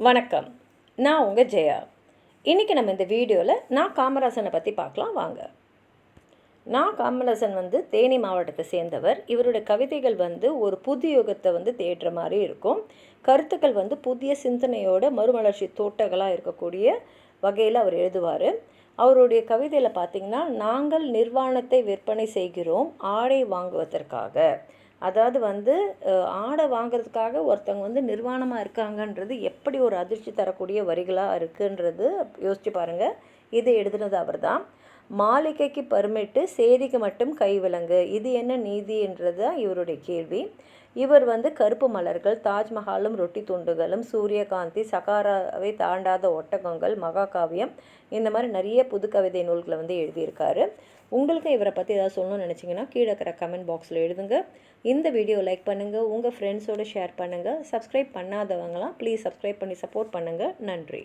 வணக்கம். நான் உங்கள் ஜெயா. இன்றைக்கி நம்ம இந்த வீடியோவில் நான் காமராசனை பற்றி பார்க்கலாம் வாங்க. காமராசன் தேனி மாவட்டத்தை சேர்ந்தவர். இவருடைய கவிதைகள் ஒரு புது யுகத்தை தேடுற மாதிரி இருக்கும். கருத்துக்கள் புதிய சிந்தனையோட மறுமலர்ச்சி தோட்டங்களாக இருக்கக்கூடிய வகையில் அவர் எழுதுவார். அவருடைய கவிதையில் பார்த்திங்கன்னா, நாங்கள் நிர்வாணத்தை விற்பனை செய்கிறோம் ஆடை வாங்குவதற்காக. அதாவது ஆடை வாங்கிறதுக்காக ஒருத்தவங்க நிர்வாணமாக இருக்காங்கன்றது எப்படி ஒரு அதிர்ச்சி தரக்கூடிய வரிகளாக இருக்குன்றது யோசிச்சு பாருங்கள். இது எழுதுனது அவர் தான். மாளிகைக்கு பர்மிட்டு சேரிக்கு மட்டும் கைவிலங்கு, இது என்ன நீதின்றது தான் இவருடைய கேள்வி. இவர் கருப்பு மலர்கள், தாஜ்மஹாலும் ரொட்டி துண்டுகளும், சூரியகாந்தி, சகாராவை தாண்டாத ஒட்டகங்கள், மகாகாவியம், இந்த மாதிரி நிறைய புது கவிதை நூல்களை எழுதியிருக்காரு. உங்களுக்கு இவரை பற்றி ஏதாவது சொல்லணும்னு நினச்சிங்கன்னா கீழே இருக்கிற கமெண்ட் பாக்ஸில் எழுதுங்க. இந்த வீடியோ லைக் பண்ணுங்கள், உங்கள் ஃப்ரெண்ட்ஸோடு ஷேர் பண்ணுங்கள். சப்ஸ்கிரைப் பண்ணாதவங்களாம் ப்ளீஸ் சப்ஸ்கிரைப் பண்ணி சப்போர்ட் பண்ணுங்கள். நன்றி.